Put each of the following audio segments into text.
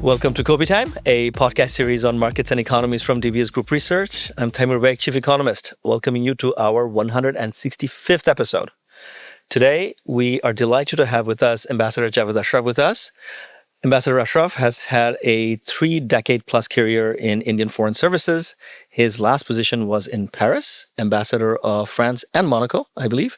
Welcome to Kopi Time, a podcast series on markets and economies from DBS Group Research. I'm Taimur Beg, Chief Economist, welcoming you to our 165th episode. Today, we are delighted to have with us Ambassador Javed Ashraf with us. Ambassador Ashraf has had a 3-decade-plus career in Indian foreign services. His last position was in Paris, ambassador of France and Monaco, I believe.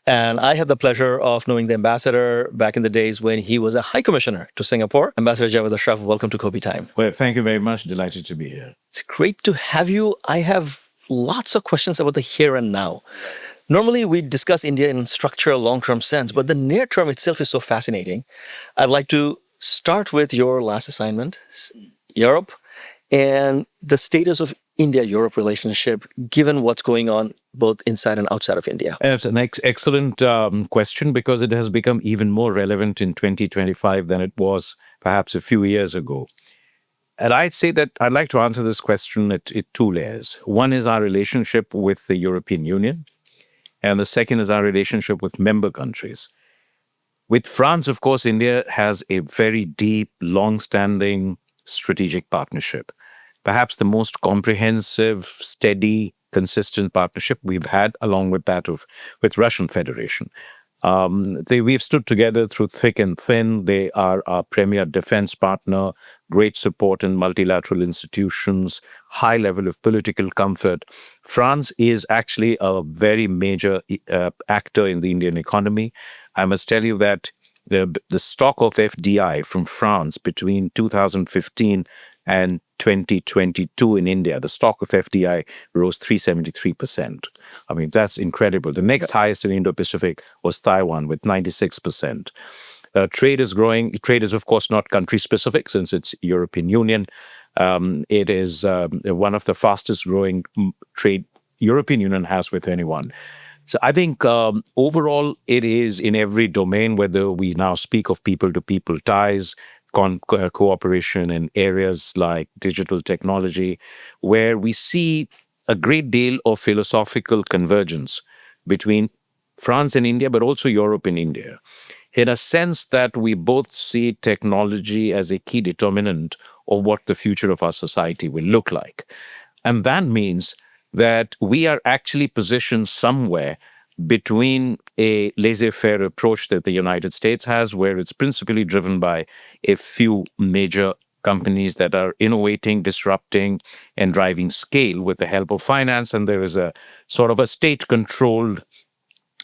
And I had the pleasure of knowing the ambassador back in the days when he was a high commissioner to Singapore. Ambassador Javed Ashraf, welcome to Kopi Time. Well, thank you very much. Delighted to be here. It's great to have you. I have lots of questions about the here and now. Normally, we discuss India in structural, long-term sense, but the near term itself is so fascinating. I'd like to start with your last assignment, Europe, and the status of India-Europe relationship, given what's going on both inside and outside of India. It's an excellent question because it has become even more relevant in 2025 than it was perhaps a few years ago. And I'd say that I'd like to answer this question at two layers. One is our relationship with the European Union, and the second is our relationship with member countries. With France, of course, India has a very deep, long-standing strategic partnership. Perhaps the most comprehensive, steady, consistent partnership we've had, along with that with Russian Federation. We've stood together through thick and thin. They are our premier defense partner, great support in multilateral institutions, high level of political comfort. France is actually a very major actor in the Indian economy. I must tell you that the stock of FDI from France between 2015 and 2022 in India, the stock of FDI rose 373%. I mean, that's incredible. The next highest in Indo-Pacific was Taiwan with 96%. Trade is growing. Trade is, of course, not country-specific since it's European Union. It is one of the fastest growing trade European Union has with anyone. So I think overall it is in every domain, whether we now speak of people-to-people ties, cooperation in areas like digital technology, where we see a great deal of philosophical convergence between France and India, but also Europe and India, in a sense that we both see technology as a key determinant of what the future of our society will look like. And that means that we are actually positioned somewhere between a laissez-faire approach that the United States has, where it's principally driven by a few major companies that are innovating, disrupting, and driving scale with the help of finance. And there is a sort of a state-controlled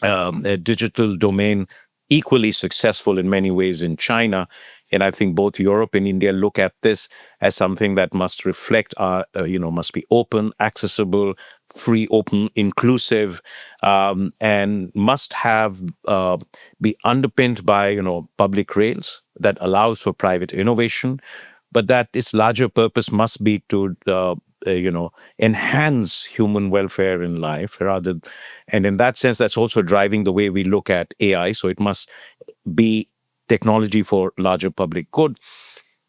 digital domain, equally successful in many ways in China. And I think both Europe and India look at this as something that must reflect our, must be open, accessible, free, open, inclusive, and must have be underpinned by, public rails that allows for private innovation, but that its larger purpose must be to, enhance human welfare in life and in that sense, that's also driving the way we look at AI. So it must be technology for larger public good.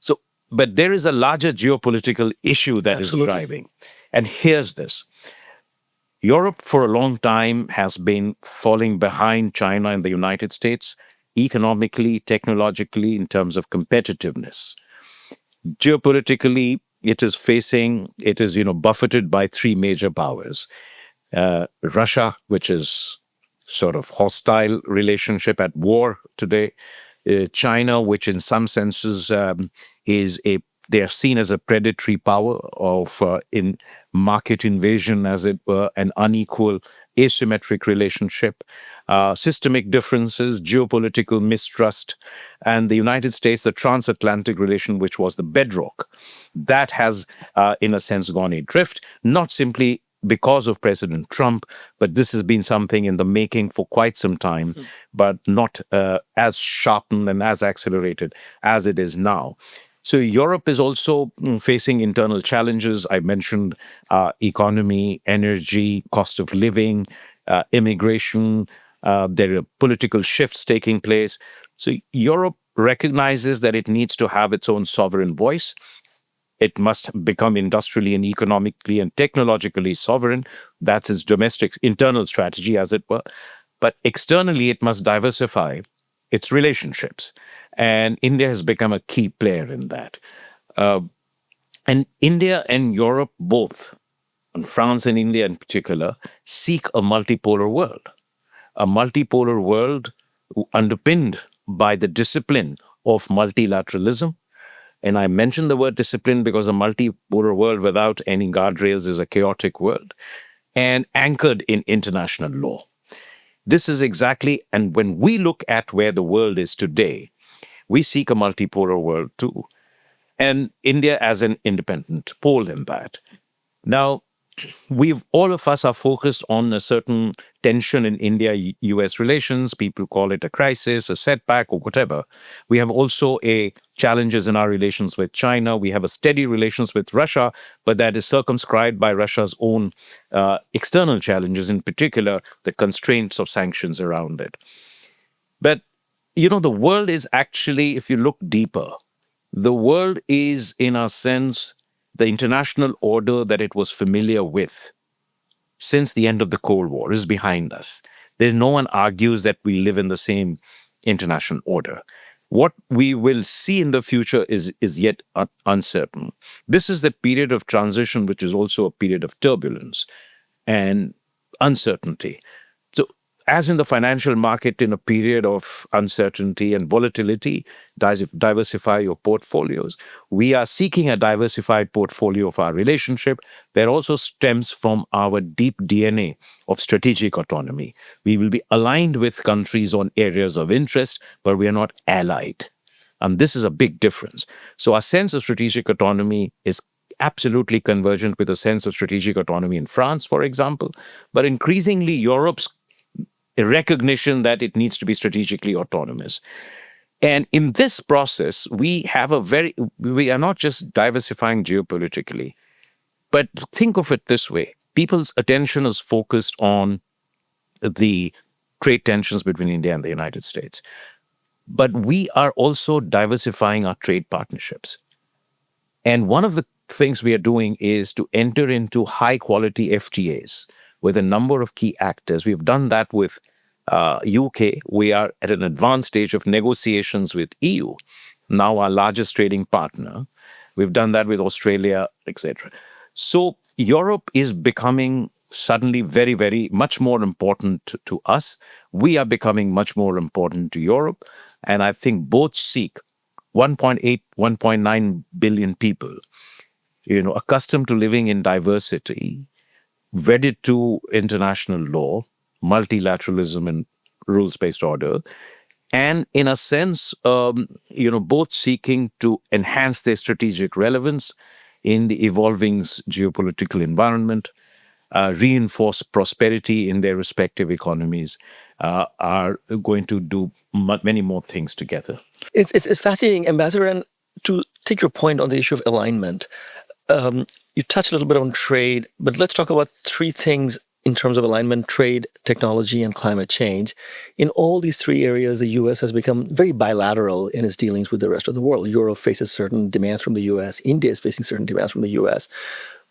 So, but there is a larger geopolitical issue that is driving. And here's this. Europe for a long time has been falling behind China and the United States, economically, technologically, in terms of competitiveness. Geopolitically, it is buffeted by three major powers. Russia, which is sort of hostile relationship at war today. China, which in some senses they are seen as a predatory power of in market invasion, as it were, an unequal, asymmetric relationship, systemic differences, geopolitical mistrust, and the United States, the transatlantic relation, which was the bedrock, that has, in a sense, gone adrift, not simply because of President Trump, but this has been something in the making for quite some time, but not as sharpened and as accelerated as it is now. So Europe is also facing internal challenges. I mentioned economy, energy, cost of living, immigration. There are political shifts taking place. So Europe recognizes that it needs to have its own sovereign voice. It must become industrially and economically and technologically sovereign. That's its domestic internal strategy, as it were. But externally, it must diversify its relationships. And India has become a key player in that. And India and Europe both, and France and India in particular, seek a multipolar world. A multipolar world underpinned by the discipline of multilateralism. And I mention the word discipline because a multipolar world without any guardrails is a chaotic world, and anchored in international law. This is exactly, and when we look at where the world is today, we seek a multipolar world too. And India as an independent pole in that. Now, we've all of us are focused on a certain tension in India-US relations. People call it a crisis, a setback, or whatever. We have also a challenges in our relations with China. We have a steady relations with Russia, but that is circumscribed by Russia's own external challenges, in particular the constraints of sanctions around it. But the world is actually, if you look deeper, the world is, in a sense, the international order that it was familiar with since the end of the Cold War is behind us. There's no one argues that we live in the same international order. What we will see in the future is yet uncertain. This is the period of transition, which is also a period of turbulence and uncertainty. So, as in the financial market, in a period of uncertainty and volatility, diversify your portfolios. We are seeking a diversified portfolio of our relationship that also stems from our deep DNA of strategic autonomy. We will be aligned with countries on areas of interest, but we are not allied. And this is a big difference. So our sense of strategic autonomy is absolutely convergent with a sense of strategic autonomy in France, for example, but increasingly Europe's recognition that it needs to be strategically autonomous. And in this process, we are not just diversifying geopolitically, but think of it this way. People's attention is focused on the trade tensions between India and the United States. But we are also diversifying our trade partnerships. And one of the things we are doing is to enter into high quality FTAs with a number of key actors. We've done that with UK. We are at an advanced stage of negotiations with EU, now our largest trading partner. We've done that with Australia, etc. So Europe is becoming suddenly very, very much more important to us. We are becoming much more important to Europe. And I think both seek 1.8, 1.9 billion people, accustomed to living in diversity, wedded to international law, multilateralism and rules-based order, and in a sense, both seeking to enhance their strategic relevance in the evolving geopolitical environment, reinforce prosperity in their respective economies, are going to do many more things together. It's fascinating, Ambassador, and to take your point on the issue of alignment, you touched a little bit on trade, but let's talk about three things in terms of alignment: trade, technology, and climate change. In all these three areas, the U.S. has become very bilateral in its dealings with the rest of the world. Europe faces certain demands from the U.S. India is facing certain demands from the U.S.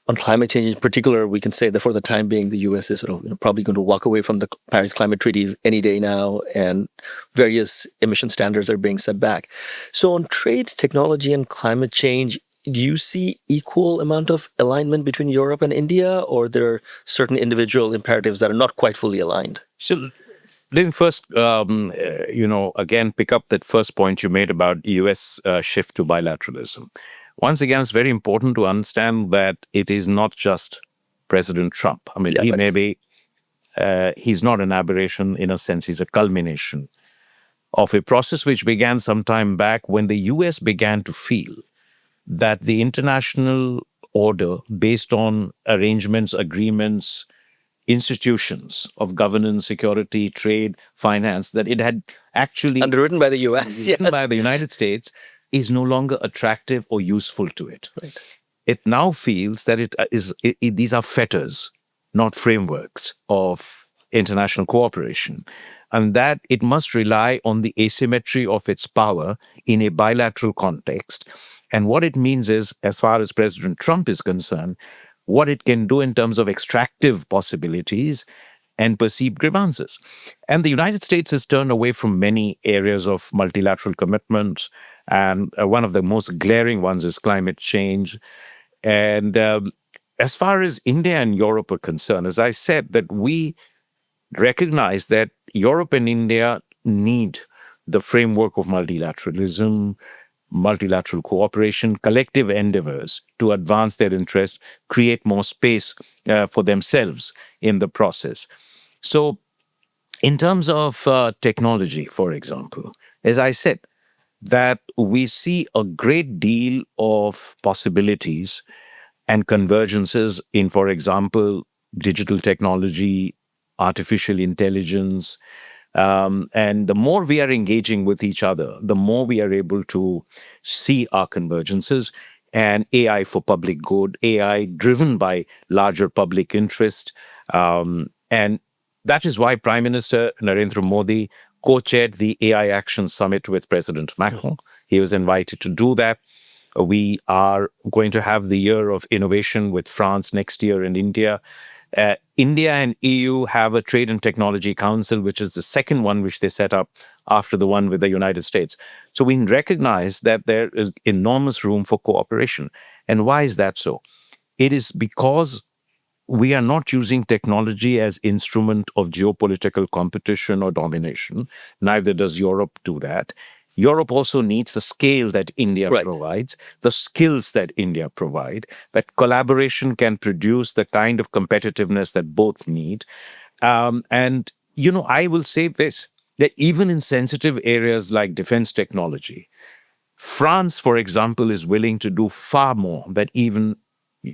On climate change in particular, we can say that for the time being, the U.S. is sort of probably going to walk away from the Paris Climate Treaty any day now, and various emission standards are being set back. So on trade, technology, and climate change, do you see equal amount of alignment between Europe and India, or there are certain individual imperatives that are not quite fully aligned? So let me first, again, pick up that first point you made about U.S. Shift to bilateralism. Once again, it's very important to understand that it is not just President Trump. I mean, he's not an aberration in a sense. He's a culmination of a process which began some time back when the U.S. began to feel that the international order, based on arrangements, agreements, institutions of governance, security, trade, finance, that it had actually underwritten by the U.S., written by the United States, is no longer attractive or useful to it. Right. It now feels that these are fetters, not frameworks of international cooperation, and that it must rely on the asymmetry of its power in a bilateral context. And what it means is, as far as President Trump is concerned, what it can do in terms of extractive possibilities and perceived grievances. And the United States has turned away from many areas of multilateral commitments. And one of the most glaring ones is climate change. And as far as India and Europe are concerned, as I said, that we recognize that Europe and India need the framework of multilateralism, multilateral cooperation, collective endeavors to advance their interest, create more space for themselves in the process. So, in terms of technology, for example, as I said, that we see a great deal of possibilities and convergences in, for example, digital technology, artificial intelligence. And the more we are engaging with each other, the more we are able to see our convergences. And AI for public good, AI driven by larger public interest. And that is why Prime Minister Narendra Modi co-chaired the AI Action Summit with President Macron. He was invited to do that. We are going to have the year of innovation with France next year in India. India and EU have a Trade and Technology Council, which is the second one which they set up after the one with the United States. So we recognize that there is enormous room for cooperation. And why is that so? It is because we are not using technology as instrument of geopolitical competition or domination. Neither does Europe do that. Europe also needs the scale that India Right. provides, the skills that India provide, that collaboration can produce the kind of competitiveness that both need. And, I will say this, that even in sensitive areas like defense technology, France, for example, is willing to do far more than even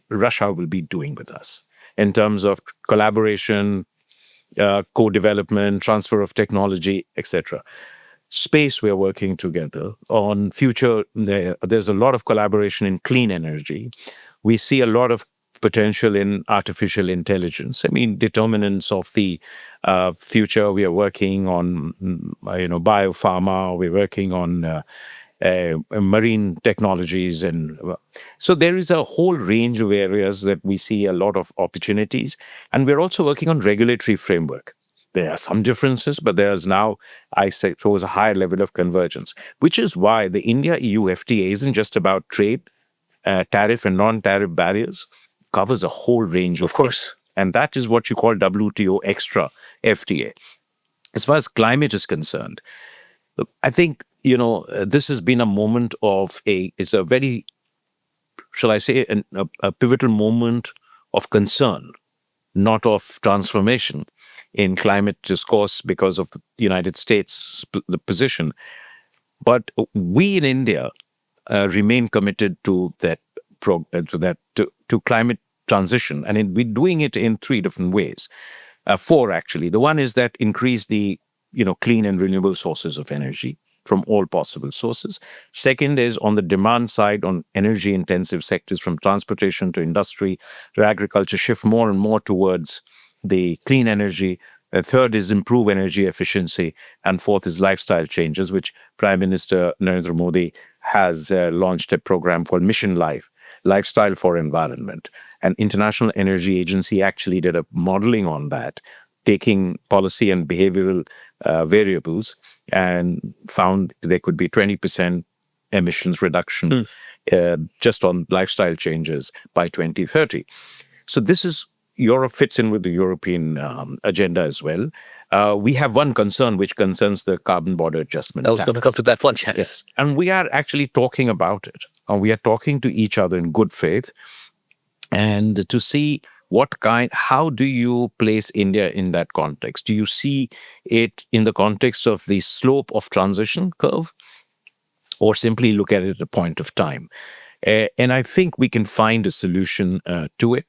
Russia will be doing with us in terms of collaboration, co-development, transfer of technology, etc. Space, we are working together on future. There's a lot of collaboration in clean energy. We see a lot of potential in artificial intelligence. I mean, determinants of the future. We are working on, biopharma. We're working on marine technologies, and so there is a whole range of areas that we see a lot of opportunities. And we're also working on regulatory framework. There are some differences, but there's now, I suppose, a higher level of convergence, which is why the India-EU FTA isn't just about trade, tariff and non-tariff barriers, covers a whole range of Of course. things. And that is what you call WTO extra FTA. As far as climate is concerned, look, I think, this has been a moment of it's a very, shall I say, a pivotal moment of concern, not of transformation in climate discourse because of the United States, the position. But we in India remain committed to that, to climate transition. And we're doing it in three different ways. Four, actually. The one is that increase the clean and renewable sources of energy from all possible sources. Second is on the demand side, on energy intensive sectors from transportation to industry to agriculture, shift more and more towards the clean energy. Third is improve energy efficiency. And fourth is lifestyle changes, which Prime Minister Narendra Modi has launched a program called Mission Life, Lifestyle for Environment. And International Energy Agency actually did a modeling on that, taking policy and behavioral variables, and found there could be 20% emissions reduction just on lifestyle changes by 2030. So this is Europe fits in with the European agenda as well. We have one concern, which concerns the carbon border adjustment I was going to come tax. to that one, yes. Yes. And we are actually talking about it. And we are talking to each other in good faith and to see how do you place India in that context? Do you see it in the context of the slope of transition curve, or simply look at it at a point of time? And I think we can find a solution to it,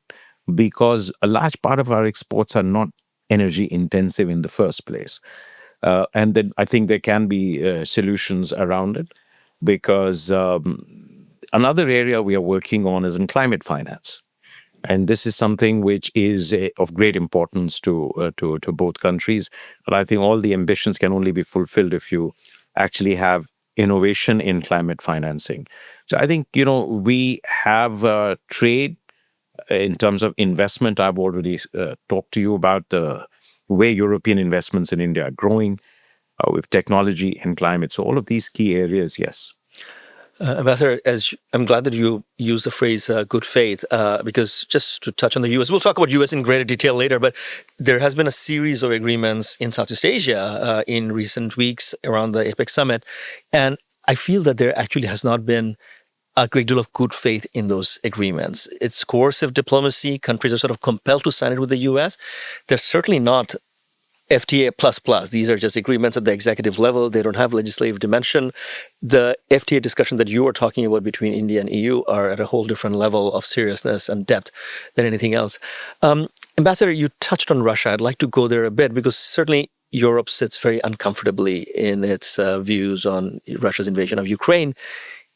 because a large part of our exports are not energy intensive in the first place. And then I think there can be solutions around it, because another area we are working on is in climate finance. And this is something which is of great importance to both countries. But I think all the ambitions can only be fulfilled if you actually have innovation in climate financing. So I think, we have trade in terms of investment. I've already talked to you about the where European investments in India are growing with technology and climate. So all of these key areas, yes. Ambassador, I'm glad that you used the phrase "good faith," because just to touch on the U.S., we'll talk about U.S. in greater detail later. But there has been a series of agreements in Southeast Asia in recent weeks around the APEC summit, and I feel that there actually has not been a great deal of good faith in those agreements. It's coercive diplomacy. Countries are sort of compelled to sign it with the U.S. They're certainly not FTA plus plus. These are just agreements at the executive level. They don't have legislative dimension. The FTA discussion that you are talking about between India and EU are at a whole different level of seriousness and depth than anything else. Ambassador, you touched on Russia. I'd like to go there a bit because certainly Europe sits very uncomfortably in its views on Russia's invasion of Ukraine.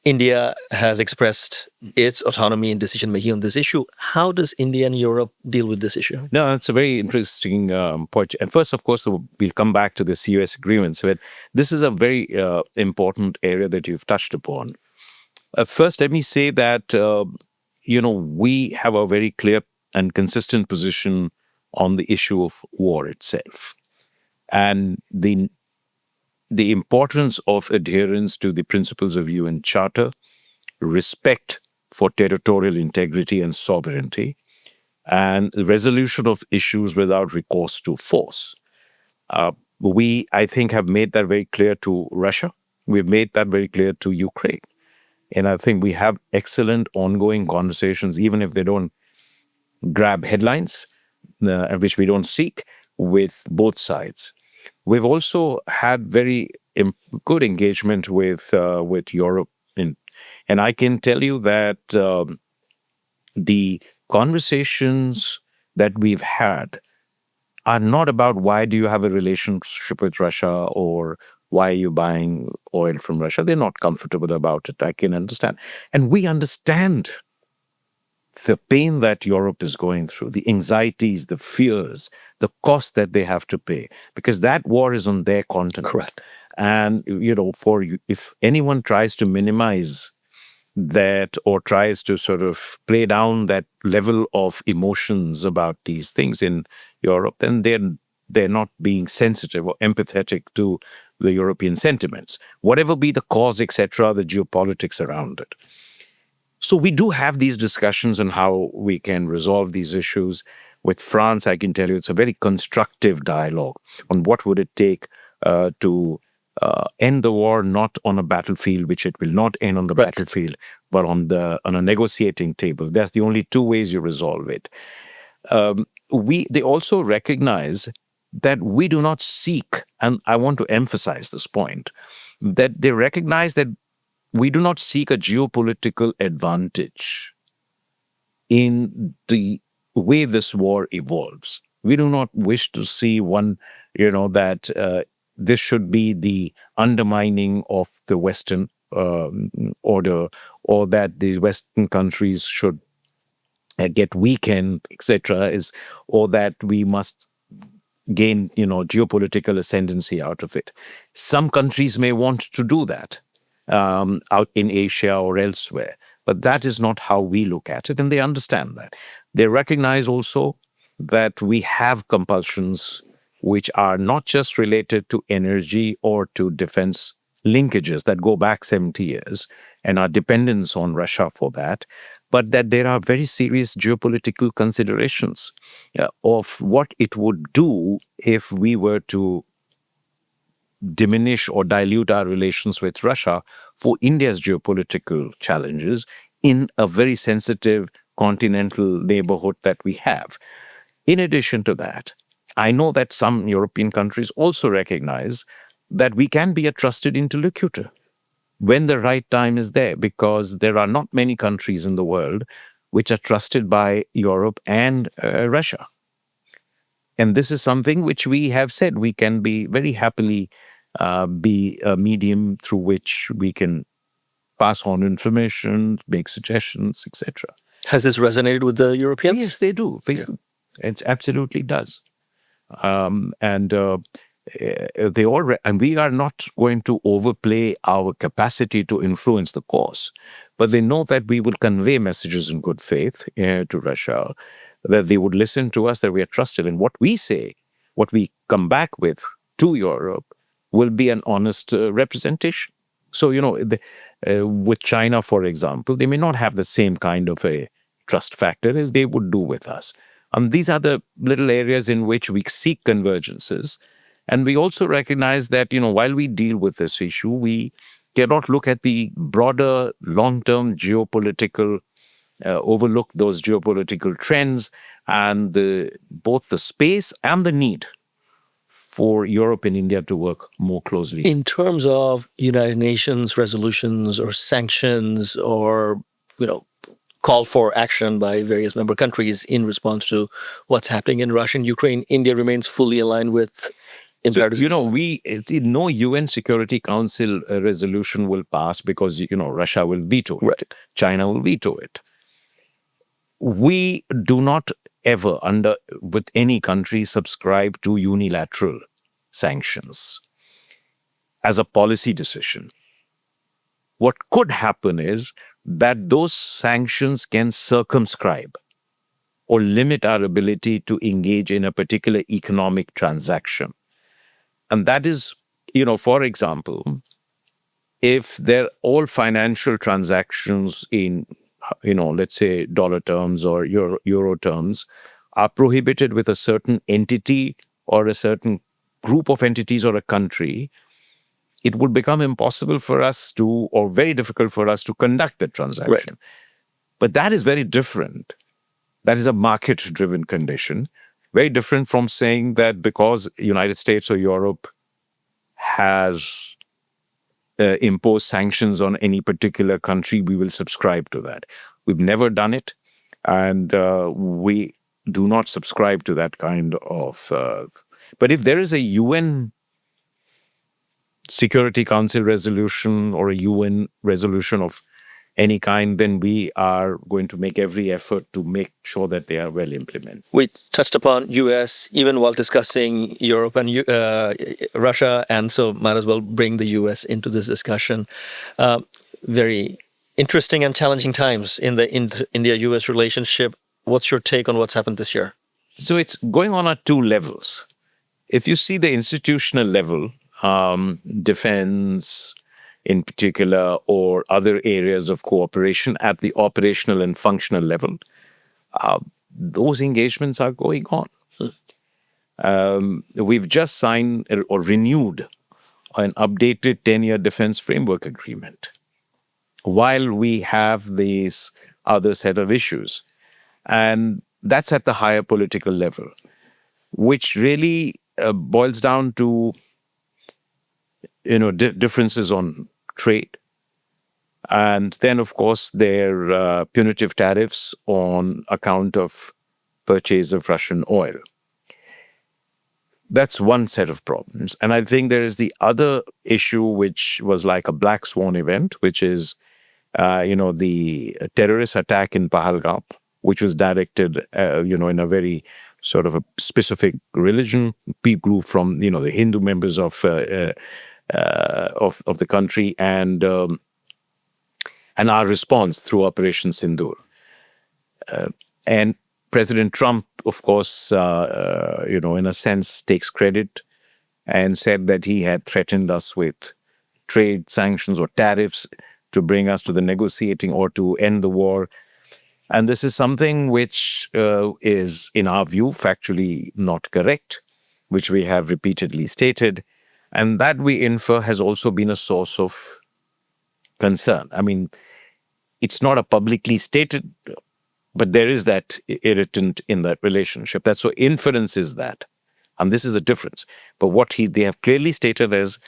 India has expressed its autonomy in decision making on this issue. How does India and Europe deal with this issue? No, it's a very interesting point. And first, of course, we'll come back to this US agreements, but this is a very important area that you've touched upon. First, let me say that, we have a very clear and consistent position on the issue of war itself. And the importance of adherence to the principles of UN Charter, respect for territorial integrity and sovereignty, and the resolution of issues without recourse to force. We, I think, have made that very clear to Russia. We've made that very clear to Ukraine. And I think we have excellent ongoing conversations, even if they don't grab headlines, which we don't seek, with both sides. We've also had very good engagement with Europe, and I can tell you that the conversations that we've had are not about why do you have a relationship with Russia or why are you buying oil from Russia. They're not comfortable about it. I can understand, and we understand the pain that Europe is going through, the anxieties, the fears, the cost that they have to pay, because that war is on their continent. Correct. And, if anyone tries to minimize that or tries to sort of play down that level of emotions about these things in Europe, then they're not being sensitive or empathetic to the European sentiments, whatever be the cause, etc., the geopolitics around it. So we do have these discussions on how we can resolve these issues. With France, I can tell you it's a very constructive dialogue on what would it take to end the war, not on a battlefield, which it will not end on the battlefield, but on a negotiating table. That's the only two ways you resolve it. They also recognize that we do not seek, and I want to emphasize this point, that they recognize that we do not seek a geopolitical advantage in the way this war evolves. We do not wish to see that this should be the undermining of the Western order, or that the Western countries should get weakened, etc., or that we must gain, geopolitical ascendancy out of it. Some countries may want to do that out in Asia or elsewhere, but that is not how we look at it, and they understand that. They recognize also that we have compulsions which are not just related to energy or to defense linkages that go back 70 years and our dependence on Russia for that, but that there are very serious geopolitical considerations of what it would do if we were to diminish or dilute our relations with Russia for India's geopolitical challenges in a very sensitive continental neighborhood that we have. In addition to that, I know that some European countries also recognize that we can be a trusted interlocutor when the right time is there, because there are not many countries in the world which are trusted by Europe and Russia. And this is something which we have said we can be very happily be a medium through which we can pass on information, make suggestions, etc. Has this resonated with the Europeans? Yes, they do. It absolutely does. And we are not going to overplay our capacity to influence the course, but they know that we will convey messages in good faith to Russia, that they would listen to us, that we are trusted. And what we say what we come back with to Europe will be an honest representation. So, with China, for example, they may not have the same kind of a trust factor as they would do with us. These are the little areas in which we seek convergences. And we also recognize that, while we deal with this issue, we cannot look at the broader long-term geopolitical, overlook those geopolitical trends and both the space and the need for Europe and India to work more closely. In terms of United Nations resolutions or sanctions or, call for action by various member countries in response to what's happening in Russia and Ukraine, India remains fully aligned with imperatives. No UN Security Council resolution will pass because, Russia will veto it. Right. China will veto it. We do not ever, with any country, subscribe to unilateral sanctions as a policy decision. What could happen is that those sanctions can circumscribe or limit our ability to engage in a particular economic transaction. And that is, for example, if they're all financial transactions in, let's say dollar terms or euro terms are prohibited with a certain entity or a certain group of entities or a country, it would become impossible for us to, or very difficult for us to conduct the transaction. Right. But that is very different. That is a market-driven condition. Very different from saying that because United States or Europe has imposed sanctions on any particular country, we will subscribe to that. We've never done it, and we do not subscribe to that kind of... but if there is a UN Security Council resolution or a UN resolution of any kind, then we are going to make every effort to make sure that they are well implemented. We touched upon U.S. even while discussing Europe and Russia, and so might as well bring the U.S. into this discussion. Very interesting and challenging times in the India-U.S. relationship. What's your take on what's happened this year? So it's going on at two levels. If you see the institutional level, defense in particular, or other areas of cooperation at the operational and functional level, those engagements are going on. We've just signed or renewed an updated 10-year defense framework agreement while we have this other set of issues. And that's at the higher political level, which really boils down to differences on trade. And then, of course, there are punitive tariffs on account of purchase of Russian oil. That's one set of problems. And I think there is the other issue, which was like a black swan event, which is, the terrorist attack in Pahalgam, which was directed, in a very sort of a specific religion, group from, the Hindu members of the country, and our response through Operation Sindoor. And President Trump, of course, in a sense, takes credit and said that he had threatened us with trade sanctions or tariffs to bring us to the negotiating or to end the war. And this is something which is, in our view, factually not correct, which we have repeatedly stated. And that, we infer, has also been a source of concern. I mean, it's not a publicly stated, but there is that irritant in that relationship. That's so inference is that. And this is a difference. But what they have clearly stated is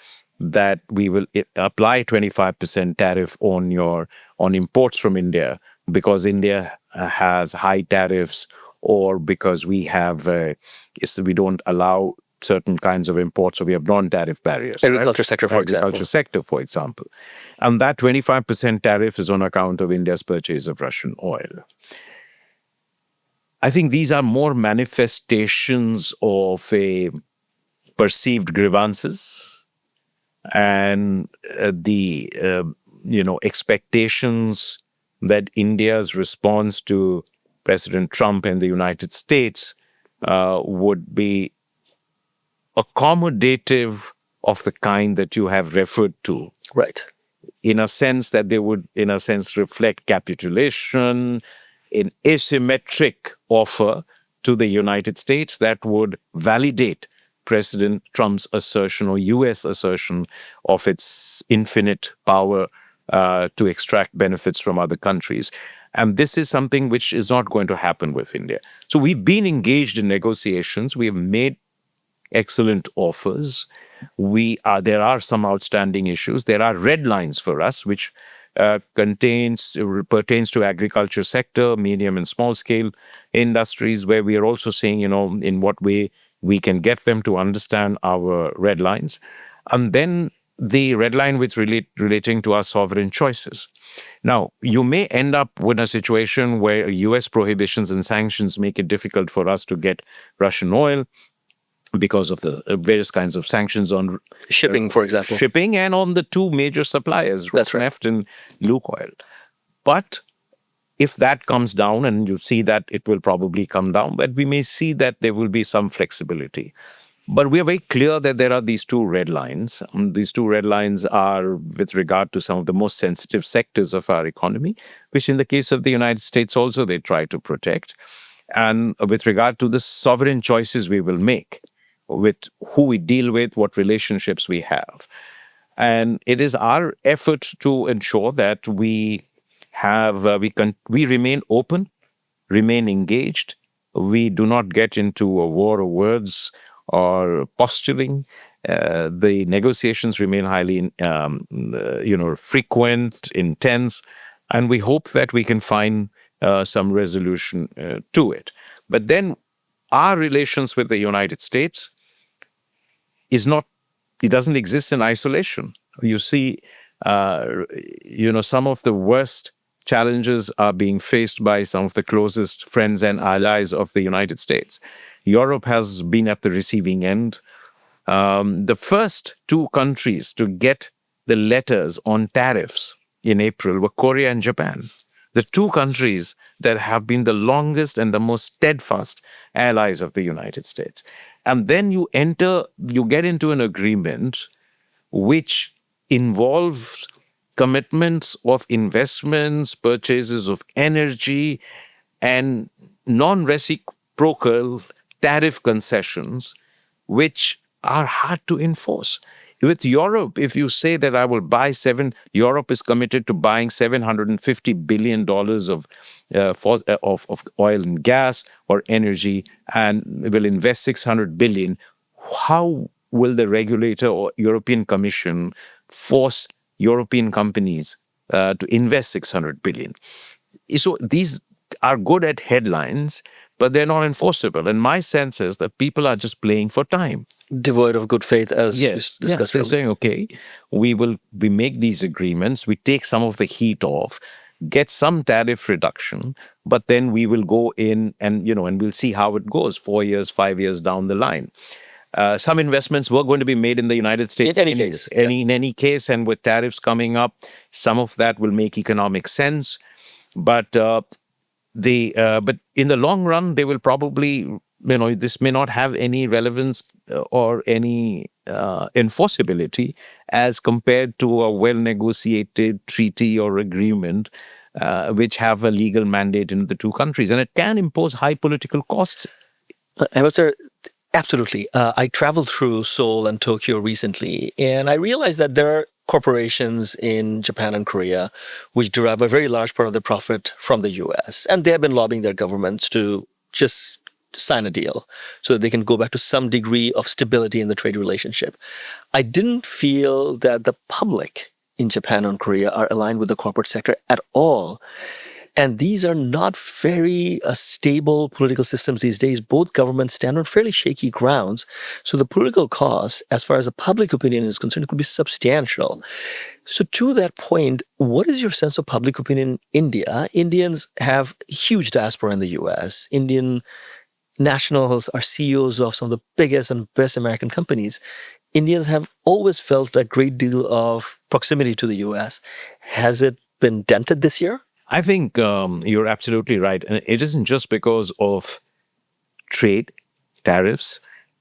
that we will apply 25% tariff on imports from India because India has high tariffs, or because we have we don't allow certain kinds of imports, so we have non-tariff barriers. Agriculture sector, for example. Agriculture sector, for example. And that 25% tariff is on account of India's purchase of Russian oil. I think these are more manifestations of a perceived grievances and the expectations that India's response to President Trump and the United States would be accommodative of the kind that you have referred to, Right. in a sense that they would, in a sense, reflect capitulation, an asymmetric offer to the United States that would validate President Trump's assertion or US assertion of its infinite power to extract benefits from other countries. And this is something which is not going to happen with India. So we've been engaged in negotiations. We have made excellent offers. There are some outstanding issues. There are red lines for us, which pertains to agriculture sector, medium and small scale industries, where we are also saying, in what way we can get them to understand our red lines. And then the red line which relating to our sovereign choices. Now, you may end up with a situation where US prohibitions and sanctions make it difficult for us to get Russian oil, because of the various kinds of sanctions on Shipping, for example. shipping and on the two major suppliers, That's right. Rosneft and Lukoil. But if that comes down, and you see that it will probably come down, but we may see that there will be some flexibility. But we are very clear that there are these two red lines. These two red lines are with regard to some of the most sensitive sectors of our economy, which in the case of the United States also they try to protect. And with regard to the sovereign choices we will make, with who we deal with, what relationships we have. And it is our effort to ensure that we have, we remain open, remain engaged. We do not get into a war of words or posturing. The negotiations remain highly, frequent, intense, and we hope that we can find some resolution to it. But then our relations with the United States it doesn't exist in isolation. You see, some of the worst challenges are being faced by some of the closest friends and allies of the United States. Europe has been at the receiving end. The first two countries to get the letters on tariffs in April were Korea and Japan. The two countries that have been the longest and the most steadfast allies of the United States. And then you get into an agreement which involves commitments of investments, purchases of energy, and non-reciprocal tariff concessions, which are hard to enforce. With Europe, if you say that Europe is committed to buying $750 billion of oil and gas or energy and will invest $600 billion, how will the regulator or European Commission force European companies to invest $600 billion? So these are good at headlines, but they're not enforceable. And my sense is that people are just playing for time. Devoid of good faith, as Yes, we discussed. they're saying, okay, we make these agreements, we take some of the heat off, get some tariff reduction, but then we will go in and we'll see how it goes 4 years, 5 years down the line. Some investments were going to be made in the United States. In any case. In any case, and with tariffs coming up, some of that will make economic sense. But but in the long run, they will probably, this may not have any relevance or any enforceability as compared to a well-negotiated treaty or agreement which have a legal mandate in the two countries. And it can impose high political costs. Ambassador, absolutely. I traveled through Seoul and Tokyo recently, and I realized that there are corporations in Japan and Korea which derive a very large part of their profit from the US. And they have been lobbying their governments to just sign a deal so that they can go back to some degree of stability in the trade relationship. I didn't feel that the public in Japan and Korea are aligned with the corporate sector at all. And these are not very stable political systems these days. Both governments stand on fairly shaky grounds. So the political cost, as far as the public opinion is concerned, could be substantial. So to that point, what is your sense of public opinion in India? Indians have huge diaspora in the US. Indian nationals are CEOs of some of the biggest and best American companies. Indians have always felt a great deal of proximity to the US. Has it been dented this year? I think you're absolutely right. And it isn't just because of trade, tariffs.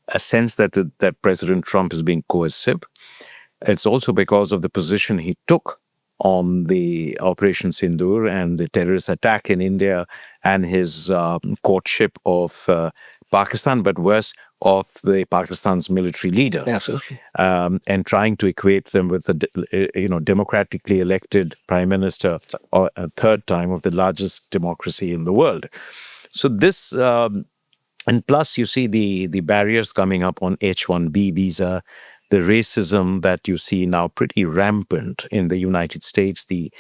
a sense that President Trump is being coercive. It's also because of the position he took on the Operation Sindoor and the terrorist attack in India and his courtship of Pakistan, but worse, of the Pakistan's military leader. Absolutely. And trying to equate them with the democratically elected prime minister, or a third time, of the largest democracy in the world. So this, and plus you see the barriers coming up on H-1B visa, the racism that you see now pretty rampant in the United States, the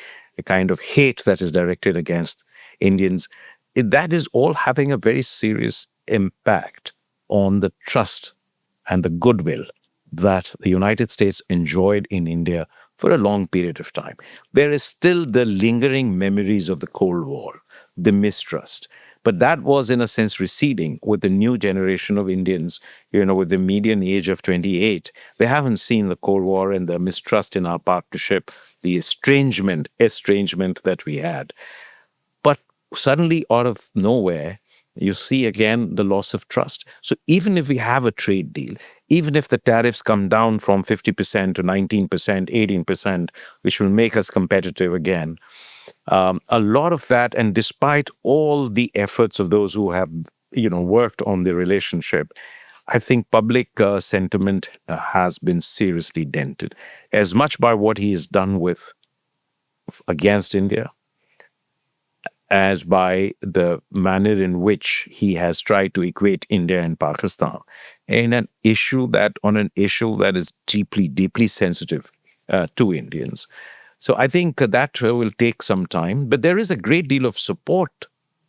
kind of hate that is directed against Indians, that is all having a very serious impact on the trust and the goodwill that the United States enjoyed in India for a long period of time. There is still the lingering memories of the Cold War, the mistrust. But that was, in a sense, receding with the new generation of Indians, with the median age of 28. They haven't seen the Cold War and the mistrust in our partnership, the estrangement that we had. But suddenly, out of nowhere, you see again the loss of trust. So even if we have a trade deal, even if the tariffs come down from 50% to 19%, 18%, which will make us competitive again, a lot of that, and despite all the efforts of those who have, worked on the relationship, I think public sentiment has been seriously dented, as much by what he has done against India, as by the manner in which he has tried to equate India and Pakistan on an issue that is deeply, deeply sensitive to Indians. So I think that will take some time, but there is a great deal of support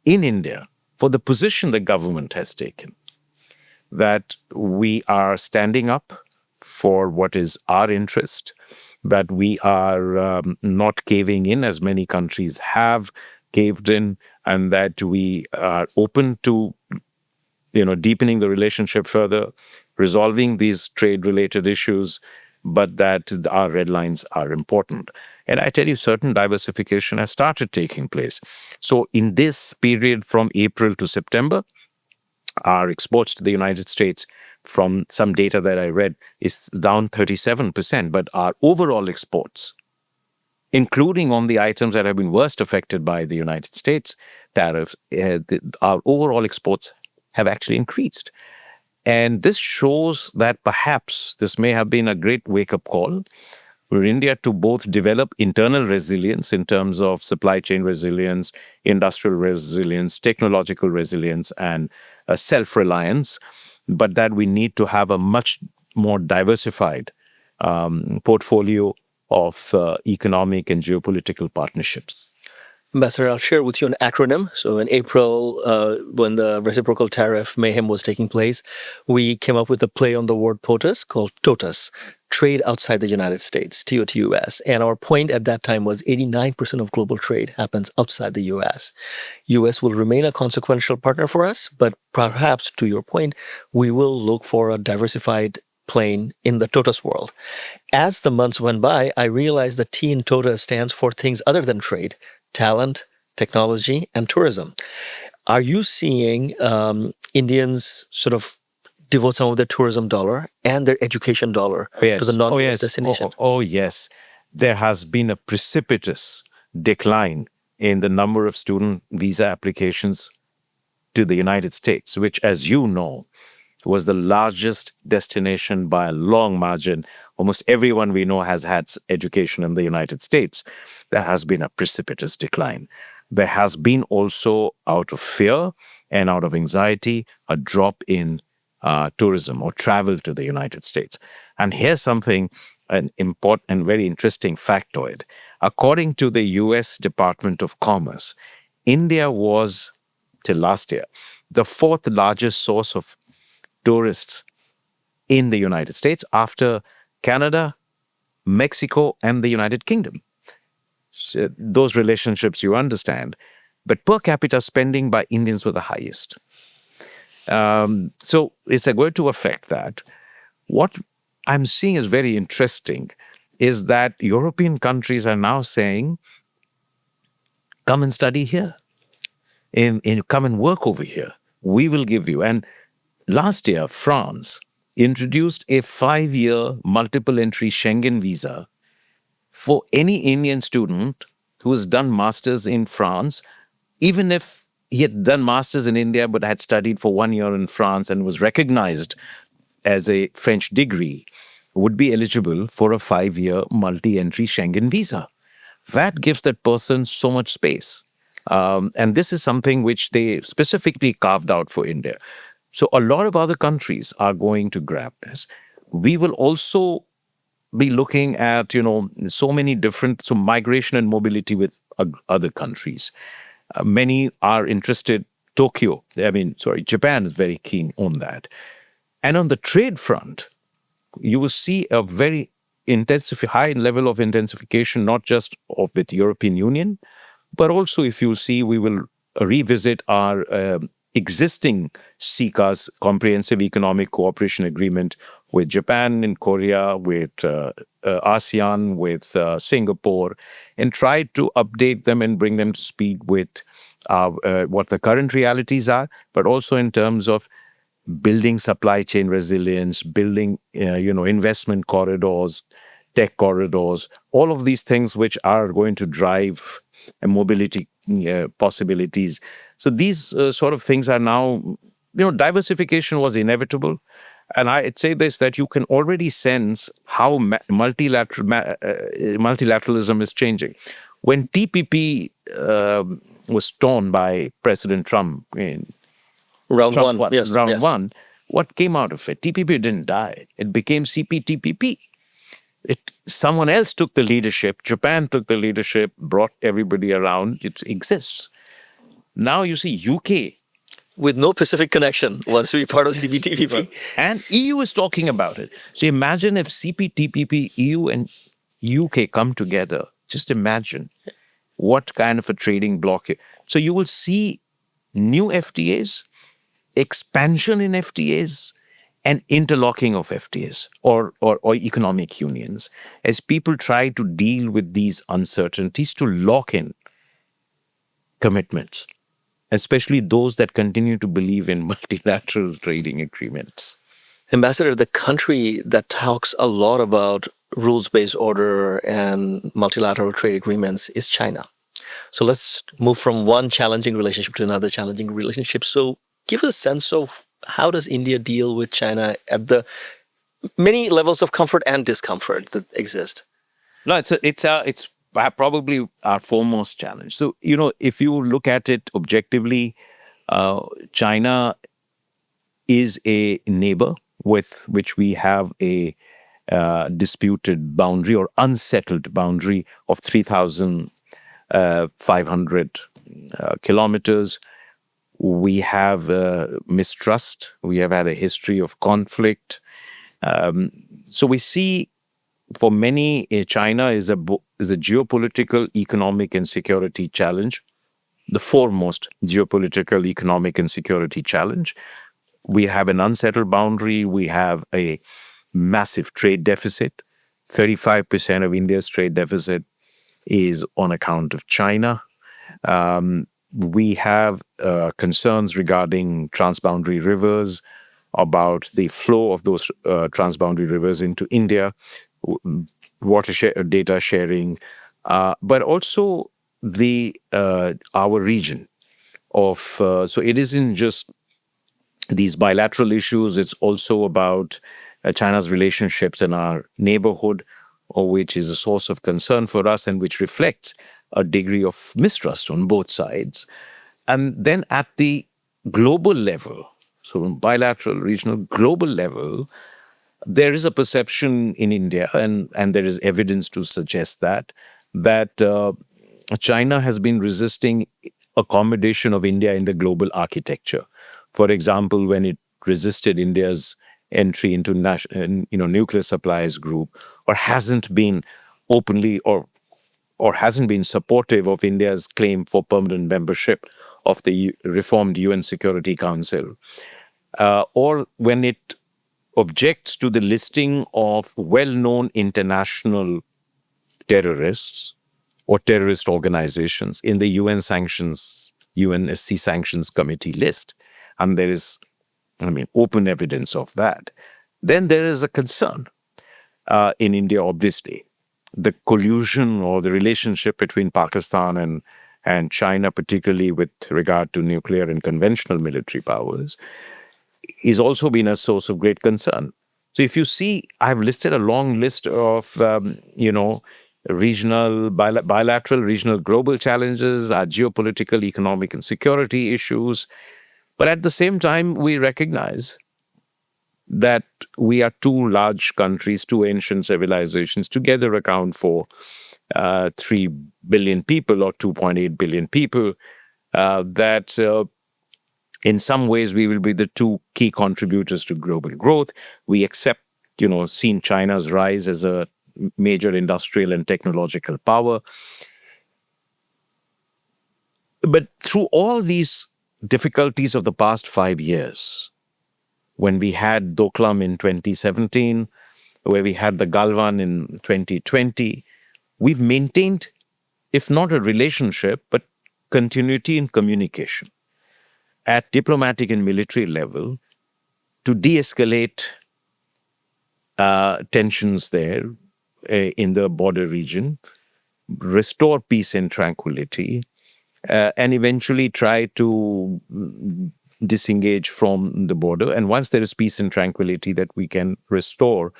in India for the position the government has taken, that we are standing up for what is our interest, that we are not caving in as many countries have caved in, and that we are open to deepening the relationship further, resolving these trade-related issues, but that our red lines are important. And I tell you, certain diversification has started taking place. So in this period from April to September, our exports to the United States, from some data that I read, is down 37%, but our overall exports, including on the items that have been worst affected by the United States tariffs, our overall exports have actually increased. And this shows that perhaps this may have been a great wake-up call for India to both develop internal resilience in terms of supply chain resilience, industrial resilience, technological resilience, and self-reliance, but that we need to have a much more diversified portfolio of economic and geopolitical partnerships. Ambassador, I'll share with you an acronym. So in April, when the reciprocal tariff mayhem was taking place, we came up with a play on the word POTUS called TOTUS, Trade Outside the United States, TOTUS. And our point at that time was 89% of global trade happens outside the US. US will remain a consequential partner for us, but perhaps, to your point, we will look for a diversified plane in the TOTUS world. As the months went by, I realized the T in TOTUS stands for things other than trade: talent, technology, and tourism. Are you seeing Indians sort of devote some of their tourism dollar and their education dollar to the non-US destination? Yes. There has been a precipitous decline in the number of student visa applications to the United States, which, as you know, was the largest destination by a long margin. Almost everyone we know has had education in the United States. There has been a precipitous decline. There has been also, out of fear and out of anxiety, a drop in tourism or travel to the United States. And here's something, an important and very interesting factoid. According to the US Department of Commerce, India was, till last year, the fourth largest source of tourists in the United States after Canada, Mexico, and the United Kingdom. So those relationships you understand. But per capita spending by Indians were the highest. So it's going to affect that. What I'm seeing is very interesting is that European countries are now saying, come and study here. Come and work over here. We will give you. And last year, France introduced a 5-year multiple entry Schengen visa for any Indian student who has done masters in France, even if he had done masters in India but had studied for 1 year in France and was recognized as a French degree, would be eligible for a 5-year multi-entry Schengen visa. That gives that person so much space. And this is something which they specifically carved out for India. So a lot of other countries are going to grab this. We will also be looking at, so many different, so migration and mobility with other countries. Many are interested. Japan is very keen on that. And on the trade front, you will see a very high level of intensification, not just of with European Union, but also if you see, we will revisit our existing CECA's Comprehensive Economic Cooperation Agreement with Japan and Korea, with ASEAN, with Singapore, and try to update them and bring them to speed with what the current realities are, but also in terms of building supply chain resilience, building investment corridors, tech corridors, all of these things which are going to drive mobility possibilities. So these sort of things are now, diversification was inevitable. And I'd say this, that you can already sense how multilateralism is changing. When TPP was torn by President Trump in Round one. Yes. round Yes. one, what came out of it? TPP didn't die. It became CPTPP. Someone else took the leadership. Japan took the leadership, brought everybody around. It exists. Now you see UK. With no Pacific connection wants to be part of CPTPP. And EU is talking about it. So imagine if CPTPP, EU and UK come together. Just imagine what kind of a trading bloc. So you will see new FTAs, expansion in FTAs, and interlocking of FTAs or economic unions as people try to deal with these uncertainties to lock in commitments, especially those that continue to believe in multilateral trading agreements. Ambassador, the country that talks a lot about rules-based order and multilateral trade agreements is China. So let's move from one challenging relationship to another challenging relationship. So give us a sense of how does India deal with China at the many levels of comfort and discomfort that exist? No, it's probably our foremost challenge. So, if you look at it objectively, China is a neighbor with which we have a disputed boundary or unsettled boundary of 3,500 kilometers. We have mistrust. We have had a history of conflict. So we see, for many, China is a geopolitical, economic, and security challenge, the foremost geopolitical, economic, and security challenge. We have an unsettled boundary. We have a massive trade deficit. 35% of India's trade deficit is on account of China. We have concerns regarding transboundary rivers, about the flow of those transboundary rivers into India, data sharing, but also our region of. So it isn't just these bilateral issues; it's also about China's relationships in our neighborhood, which is a source of concern for us and which reflects a degree of mistrust on both sides. And then at the global level, so bilateral, regional, global level, there is a perception in India, and there is evidence to suggest that China has been resisting accommodation of India in the global architecture. For example, when it resisted India's entry into nuclear suppliers group, or hasn't been openly or hasn't been supportive of India's claim for permanent membership of the reformed UN Security Council, or when it objects to the listing of well-known international terrorists or terrorist organizations in the UNSC sanctions committee list. And there is, open evidence of that. Then there is a concern in India, obviously. The collusion or the relationship between Pakistan and China, particularly with regard to nuclear and conventional military powers, is also been a source of great concern. So if you see, I've listed a long list of, bilateral, regional, global challenges, our geopolitical, economic, and security issues. But at the same time, we recognize that we are two large countries, two ancient civilizations, together account for 3 billion people or 2.8 billion people, that in some ways we will be the two key contributors to global growth. We accept, seen China's rise as a major industrial and technological power. But through all these difficulties of the past 5 years, when we had Doklam in 2017, where we had the Galwan in 2020, we've maintained, if not a relationship, but continuity in communication at diplomatic and military level to de-escalate tensions there in the border region, restore peace and tranquility, and eventually try to disengage from the border. And once there is peace and tranquility, that we can restore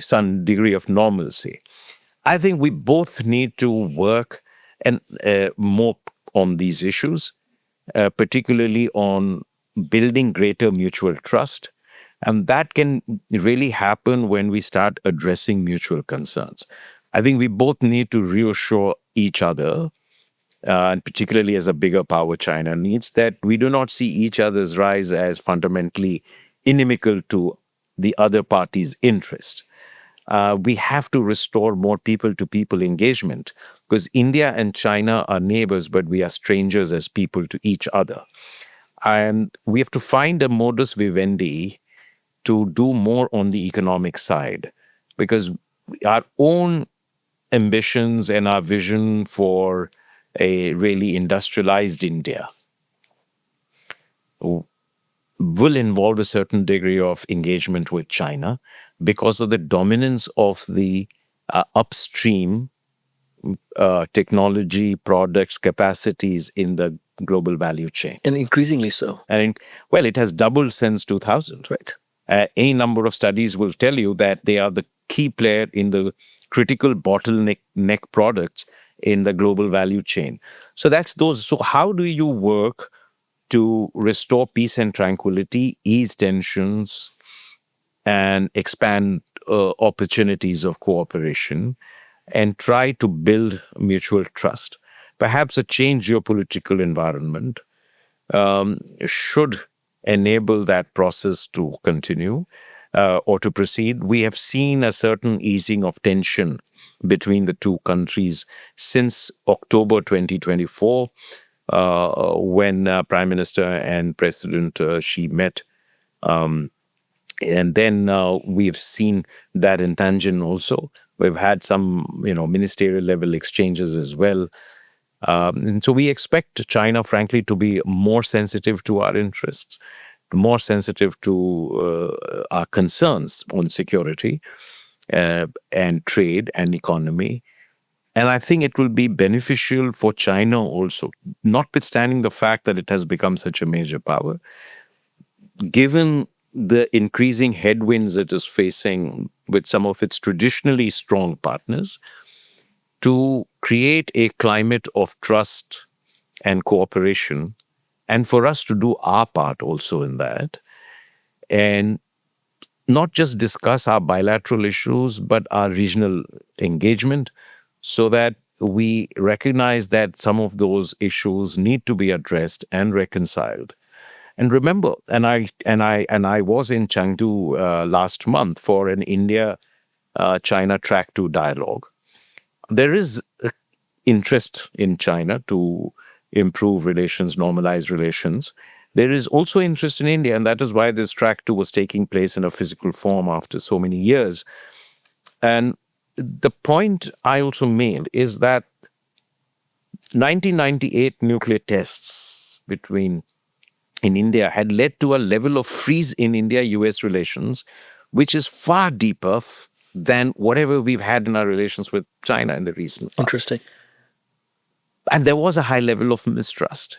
some degree of normalcy. I think we both need to work and more on these issues, particularly on building greater mutual trust. And that can really happen when we start addressing mutual concerns. I think we both need to reassure each other, and particularly as a bigger power China needs, that we do not see each other's rise as fundamentally inimical to the other party's interest. We have to restore more people to people engagement, because India and China are neighbors, but we are strangers as people to each other. And we have to find a modus vivendi to do more on the economic side, because our own ambitions and our vision for a really industrialized India will involve a certain degree of engagement with China because of the dominance of the upstream technology, products, capacities in the global value chain. And increasingly so. And well, it has doubled since 2000. Right. A number of studies will tell you that they are the key player in the critical bottleneck products in the global value chain. So that's those. So how do you work to restore peace and tranquility, ease tensions, and expand opportunities of cooperation, and try to build mutual trust? Perhaps a changed geopolitical environment should enable that process to continue or to proceed. We have seen a certain easing of tension between the two countries since October 2024, when Prime Minister and President Xi met. And then we've seen that in Tianjin also. We've had some, ministerial level exchanges as well. And so we expect China, frankly, to be more sensitive to our interests, more sensitive to our concerns on security and trade and economy. And I think it will be beneficial for China also, notwithstanding the fact that it has become such a major power, given the increasing headwinds it is facing with some of its traditionally strong partners, to create a climate of trust and cooperation, and for us to do our part also in that, and not just discuss our bilateral issues, but our regional engagement, so that we recognize that some of those issues need to be addressed and reconciled. And remember, and I was in Chengdu last month for an India China Track 2 dialogue. There is interest in China to improve relations, normalize relations. There is also interest in India, and that is why this Track 2 was taking place in a physical form after so many years. And the point I also made is that 1998 nuclear tests between in India had led to a level of freeze in India-US relations, which is far deeper than whatever we've had in our relations with China in the recent past. Interesting. And there was a high level of mistrust.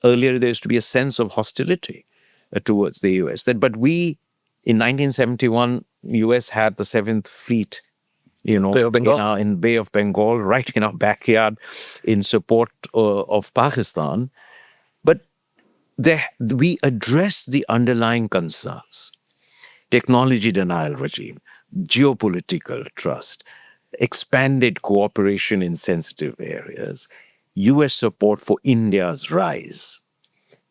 Earlier, there used to be a sense of hostility towards the US. But we, in 1971, US had the Seventh Fleet, Bay of Bengal. in Bay of Bengal, right in our backyard, in support of Pakistan. But we addressed the underlying concerns: technology denial regime, geopolitical trust, expanded cooperation in sensitive areas, US support for India's rise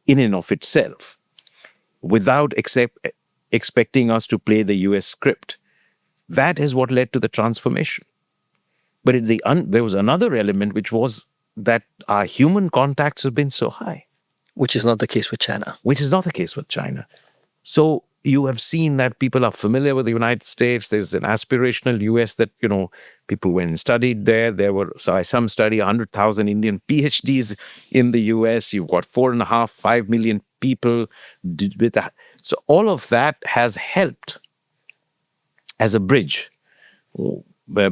in and of itself, without expecting us to play the US script. That is what led to the transformation. But there was another element, which was that our human contacts have been so high. Which is not the case with China. Which is not the case with China. So you have seen that people are familiar with the United States. There's an aspirational US that, people went and studied there. There were, some study, 100,000 Indian PhDs in the US. You've got 4.5, 5 million people with that. So all of that has helped as a bridge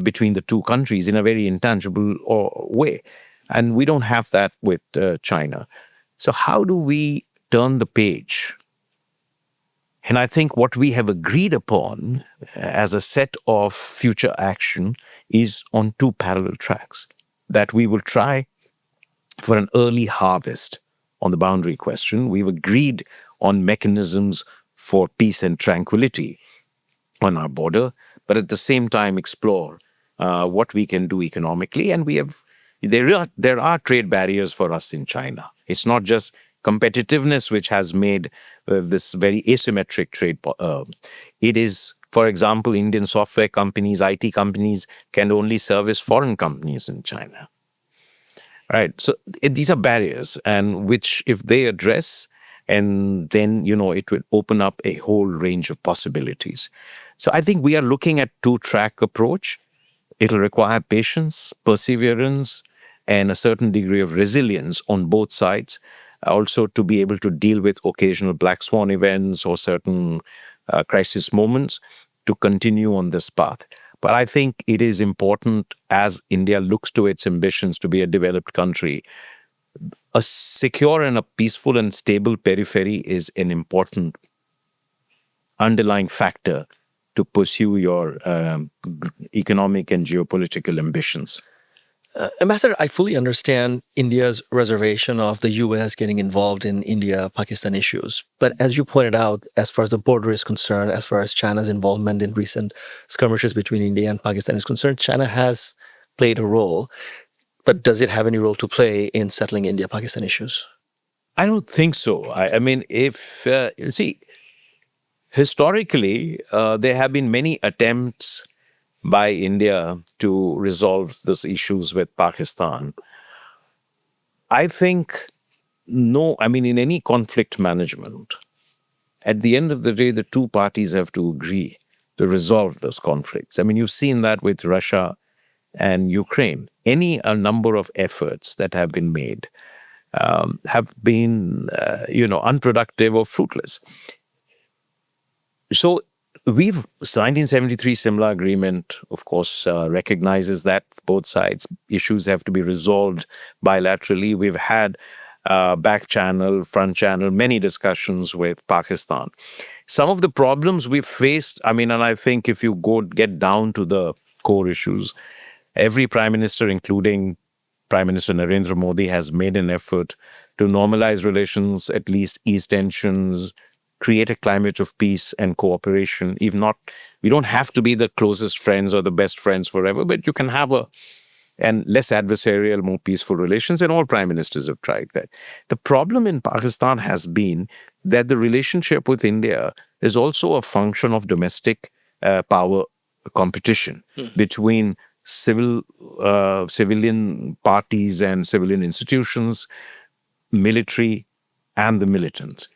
between the two countries in a very intangible way. And we don't have that with China. So how do we turn the page? And I think what we have agreed upon as a set of future action is on two parallel tracks. That we will try for an early harvest on the boundary question. We've agreed on mechanisms for peace and tranquility on our border, but at the same time explore what we can do economically. And there are trade barriers for us in China. It's not just competitiveness which has made this very asymmetric trade. It is, for example, Indian software companies, IT companies can only service foreign companies in China. Right. So these are barriers, and which if they address, and then, it will open up a whole range of possibilities. So I think we are looking at two-track approach. It'll require patience, perseverance, and a certain degree of resilience on both sides. Also to be able to deal with occasional black swan events or certain crisis moments to continue on this path. But I think it is important, as India looks to its ambitions to be a developed country, a secure and a peaceful and stable periphery is an important underlying factor to pursue your economic and geopolitical ambitions. Ambassador, I fully understand India's reservation of the US getting involved in India-Pakistan issues. But as you pointed out, as far as the border is concerned, as far as China's involvement in recent skirmishes between India and Pakistan is concerned, China has played a role. But does it have any role to play in settling India-Pakistan issues? I don't think so. I mean, if you see, historically, there have been many attempts by India to resolve these issues with Pakistan. I think, no, I mean, in any conflict management, at the end of the day, the two parties have to agree to resolve those conflicts. I mean, you've seen that with Russia and Ukraine. A number of efforts that have been made have been, unproductive or fruitless. So we've 1973 Simla Agreement, of course, recognizes that both sides issues have to be resolved bilaterally. We've had back channel, front channel, many discussions with Pakistan. Some of the problems we've faced, and I think if you get down to the core issues, every prime minister, including Prime Minister Narendra Modi, has made an effort to normalize relations, at least ease tensions, create a climate of peace and cooperation. If not, we don't have to be the closest friends or the best friends forever, but you can have and less adversarial, more peaceful relations, and all prime ministers have tried that. The problem in Pakistan has been that the relationship with India is also a function of domestic power competition between civilian parties and civilian institutions, military and the militants.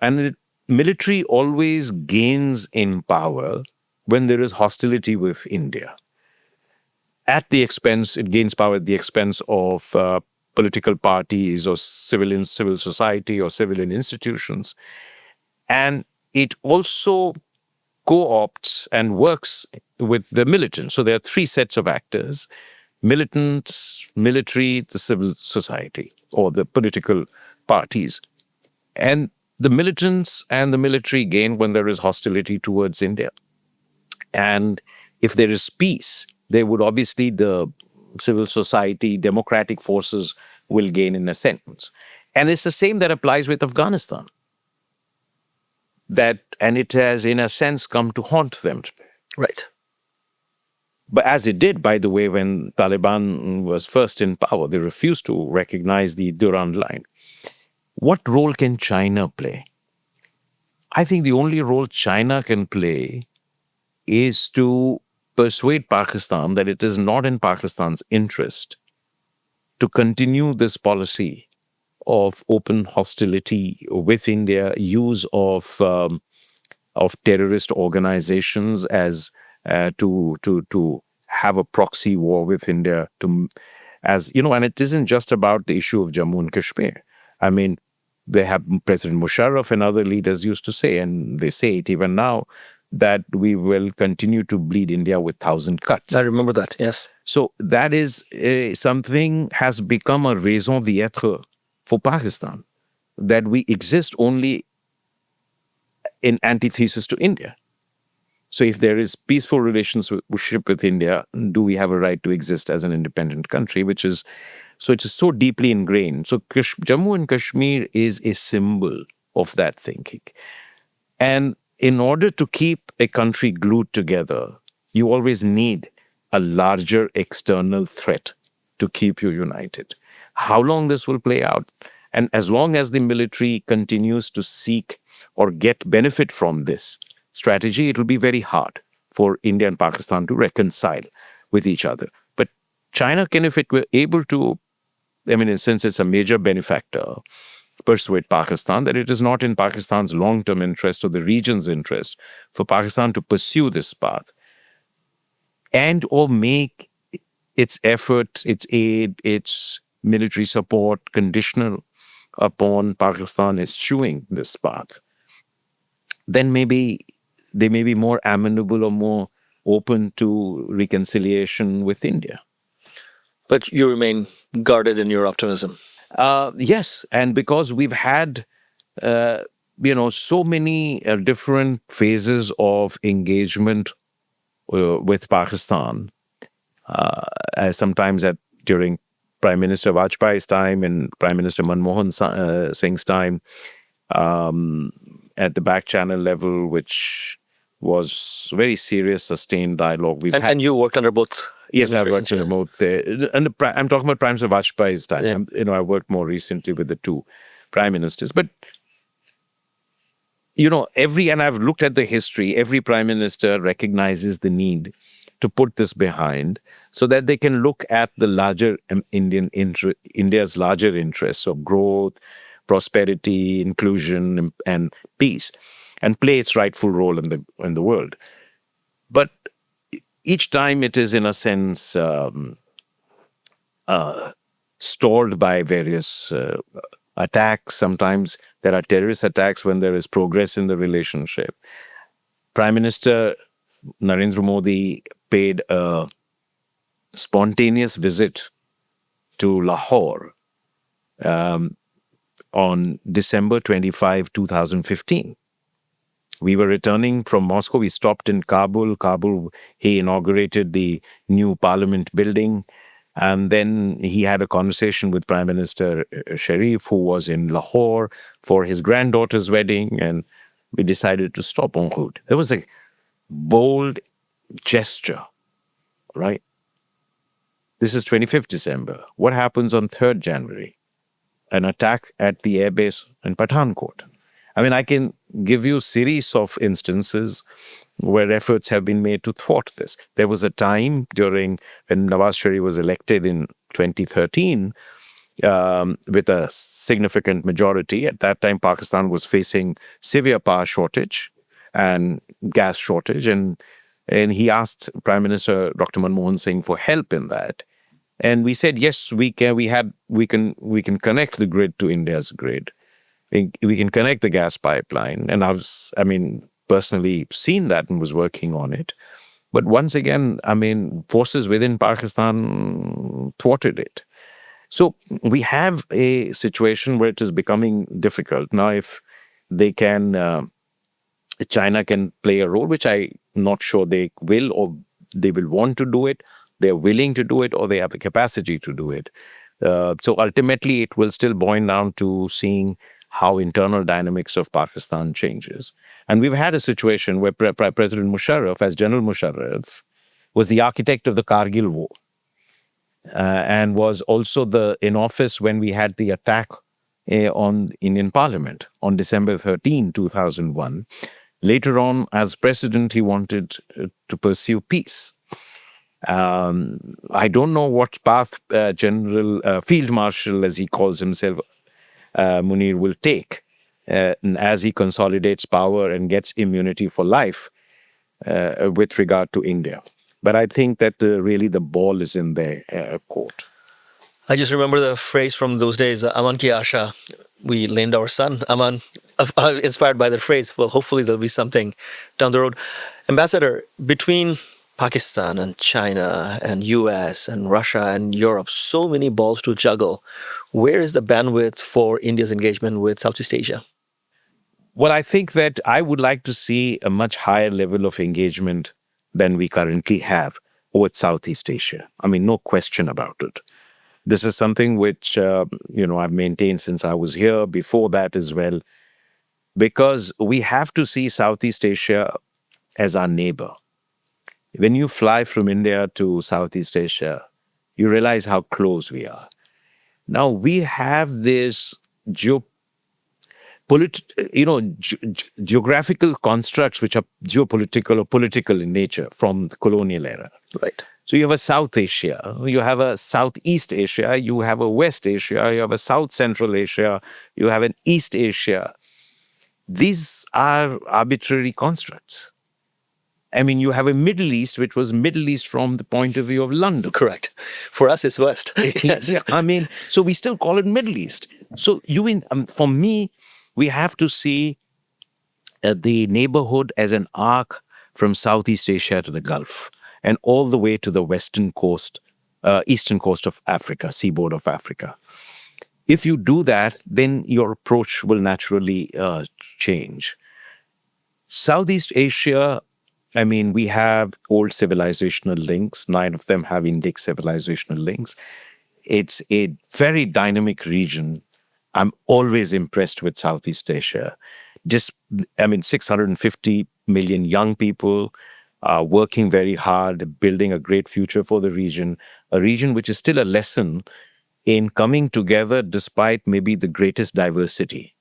And military always gains in power when there is hostility with India. It gains power at the expense of political parties or civil society or civilian institutions. And it also co-opts and works with the militant. So there are three sets of actors: militants, military, the civil society, or the political parties. And the militants and the military gain when there is hostility towards India. And if there is peace, there would obviously the civil society, democratic forces will gain in a sense. And it's the same that applies with Afghanistan. And it has, in a sense, come to haunt them. Right. But as it did, by the way, when Taliban was first in power, they refused to recognize the Durand Line. What role can China play? I think the only role China can play is to persuade Pakistan that it is not in Pakistan's interest to continue this policy of open hostility with India, use of terrorist organizations as to have a proxy war with India. As you know, and it isn't just about the issue of Jammu and Kashmir. I mean, they have President Musharraf and other leaders used to say, and they say it even now, that we will continue to bleed India with 1,000 cuts. I remember that, yes. So that is something has become a raison d'etre for Pakistan, that we exist only in antithesis to India. So if there is peaceful relationship with India, do we have a right to exist as an independent country, which is, so it is so deeply ingrained. So Jammu and Kashmir is a symbol of that thinking. And in order to keep a country glued together, you always need a larger external threat to keep you united. How long this will play out, and as long as the military continues to seek or get benefit from this strategy, it will be very hard for India and Pakistan to reconcile with each other. But China can, if it were able to, I mean, since it's a major benefactor, persuade Pakistan that it is not in Pakistan's long-term interest or the region's interest for Pakistan to pursue this path, and or make its effort, its aid, its military support conditional upon Pakistan eschewing this path, then maybe they may be more amenable or more open to reconciliation with India. But you remain guarded in your optimism. Yes, and because we've had, so many different phases of engagement with Pakistan, sometimes during Prime Minister Vajpayee's time and Prime Minister Manmohan Singh's time, at the back channel level, which was very serious, sustained dialogue. And you worked under both. Yes, I've worked under both. I'm talking about Prime Minister Vajpayee's time. Yeah. I worked more recently with the two prime ministers. But, and I've looked at the history, every prime minister recognizes the need to put this behind so that they can look at the larger India's larger interests of growth, prosperity, inclusion, and peace, and play its rightful role in the world. But each time it is, in a sense, stalled by various attacks. Sometimes there are terrorist attacks when there is progress in the relationship. Prime Minister Narendra Modi paid a spontaneous visit to Lahore on December 25, 2015. We were returning from Moscow. We stopped in Kabul. He inaugurated the new parliament building. And then he had a conversation with Prime Minister Sharif, who was in Lahore for his granddaughter's wedding. And we decided to stop en route. It was a bold gesture, right? This is 25th December. What happens on 3rd January? An attack at the airbase in Pathankot. I mean, I can give you a series of instances where efforts have been made to thwart this. There was a time when Nawaz Sharif was elected in 2013 with a significant majority. At that time, Pakistan was facing severe power shortage and gas shortage. And he asked Prime Minister Dr. Manmohan Singh for help in that. And we said, yes, we can connect the grid to India's grid. We can connect the gas pipeline. And personally seen that and was working on it. But once again, forces within Pakistan thwarted it. So we have a situation where it is becoming difficult. Now, if they can, China can play a role, which I'm not sure they will, or they will want to do it. They're willing to do it, or they have the capacity to do it. So ultimately, it will still boil down to seeing how internal dynamics of Pakistan changes. And we've had a situation where President Musharraf, as General Musharraf, was the architect of the Kargil War, and was also the in office when we had the attack on Indian Parliament on December 13, 2001. Later on, as president, he wanted to pursue peace. I don't know what path General Field Marshal, as he calls himself, Munir, will take as he consolidates power and gets immunity for life with regard to India. But I think that really the ball is in their court. I just remember the phrase from those days, Aman ki Asha. We named our son Aman, inspired by that phrase. Well, hopefully there'll be something down the road. Ambassador, between Pakistan and China and US and Russia and Europe, so many balls to juggle. Where is the bandwidth for India's engagement with Southeast Asia? Well, I think that I would like to see a much higher level of engagement than we currently have with Southeast Asia. No question about it. This is something which, I've maintained since I was here, before that as well, because we have to see Southeast Asia as our neighbor. When you fly from India to Southeast Asia, you realize how close we are. Now, we have this geographical constructs which are geopolitical or political in nature from the colonial era. Right. So you have a South Asia, you have a Southeast Asia, you have a West Asia, you have a South Central Asia, you have an East Asia. These are arbitrary constructs. You have a Middle East, which was Middle East from the point of view of London. Correct. For us, it's West. Yes. So we still call it Middle East. So for me, we have to see the neighborhood as an arc from Southeast Asia to the Gulf and all the way to the western coast, eastern coast of Africa, seaboard of Africa. If you do that, then your approach will naturally change. Southeast Asia, we have old civilizational links. 9 of them have Indic civilizational links. It's a very dynamic region. I'm always impressed with Southeast Asia. 650 million young people working very hard, building a great future for the region, a region which is still a lesson in coming together despite maybe the greatest diversity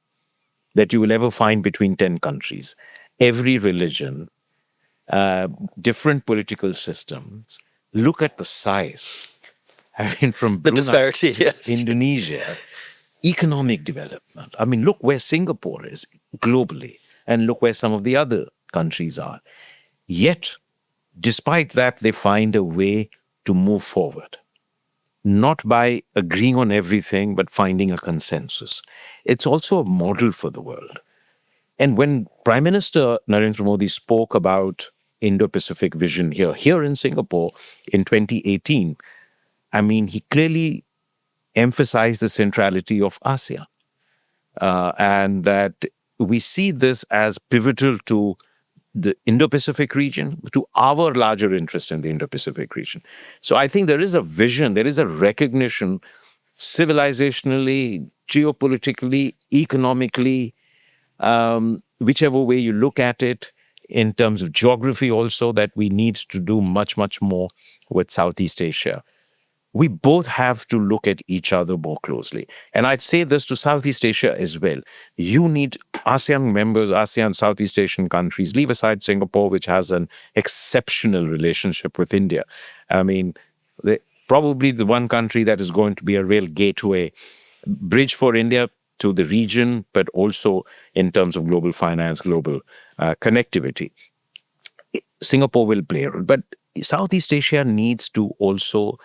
that you will ever find between 10 countries. Every religion, different political systems. Look at the size. From The Brunei, disparity, yes. Indonesia, economic development. Look where Singapore is globally, and look where some of the other countries are. Yet, despite that, they find a way to move forward. Not by agreeing on everything, but finding a consensus. It's also a model for the world. And when Prime Minister Narendra Modi spoke about Indo-Pacific vision here in Singapore in 2018, he clearly emphasized the centrality of ASEAN, and that we see this as pivotal to the Indo-Pacific region, to our larger interest in the Indo-Pacific region. So I think there is a vision, there is a recognition, civilizationally, geopolitically, economically, whichever way you look at it, in terms of geography also, that we need to do much, much more with Southeast Asia. We both have to look at each other more closely. And I'd say this to Southeast Asia as well. You need ASEAN members, ASEAN Southeast Asian countries, leave aside Singapore, which has an exceptional relationship with India. Probably the one country that is going to be a real gateway, bridge for India to the region, but also in terms of global finance, global connectivity. Singapore will play a role. But Southeast Asia needs to also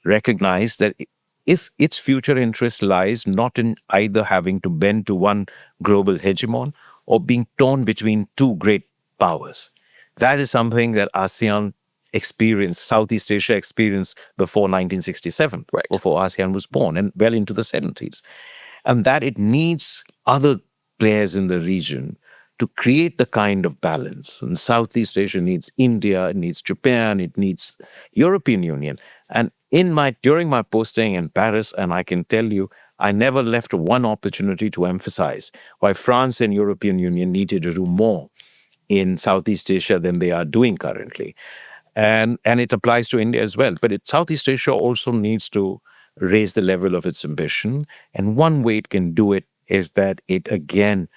recognize that if its future interest lies not in either having to bend to one global hegemon or being torn between two great powers. That is something that ASEAN experienced, Southeast Asia experienced before 1967, Right. before ASEAN was born, and well into the 70s. And that it needs other players in the region to create the kind of balance. And Southeast Asia needs India, it needs Japan, it needs European Union. And during my posting in Paris, and I can tell you, I never left one opportunity to emphasize why France and European Union needed to do more in Southeast Asia than they are doing currently. And it applies to India as well. But Southeast Asia also needs to raise the level of its ambition. And one way it can do it is that it again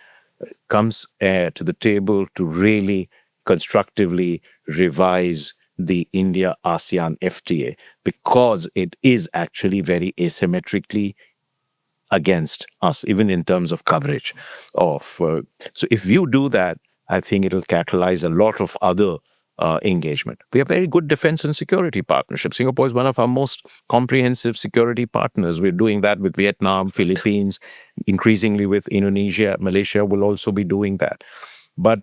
comes to the table to really constructively revise the India-ASEAN FTA, because it is actually very asymmetrically against us, even in terms of coverage of. So if you do that, I think it'll catalyze a lot of other engagement. We have very good defense and security partnerships. Singapore is one of our most comprehensive security partners. We're doing that with Vietnam, Philippines, increasingly with Indonesia. Malaysia will also be doing that. But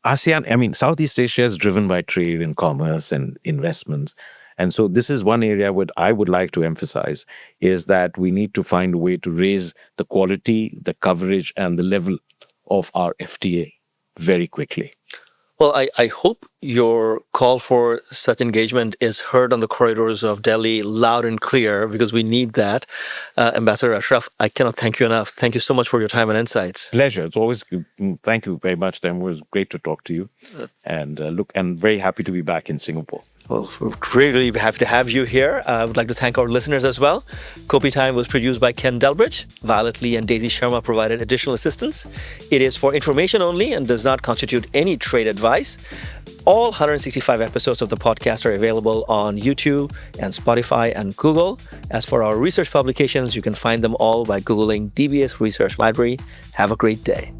ASEAN, Southeast Asia is driven by trade and commerce and investments. And so this is one area what I would like to emphasize, is that we need to find a way to raise the quality, the coverage, and the level of our FTA very quickly. Well, I hope your call for such engagement is heard on the corridors of Delhi loud and clear, because we need that. Ambassador Ashraf, I cannot thank you enough. Thank you so much for your time and insights. Pleasure. It's always thank you very much. Then it was great to talk to you, and very happy to be back in Singapore. Well, we're really happy to have you here. I would like to thank our listeners as well. Kopi Time was produced by Ken Delbridge. Violet Lee and Daisy Sharma provided additional assistance. It is for information only and does not constitute any trade advice. All 165 episodes of the podcast are available on YouTube and Spotify and Google. As for our research publications, you can find them all by Googling DBS Research Library. Have a great day.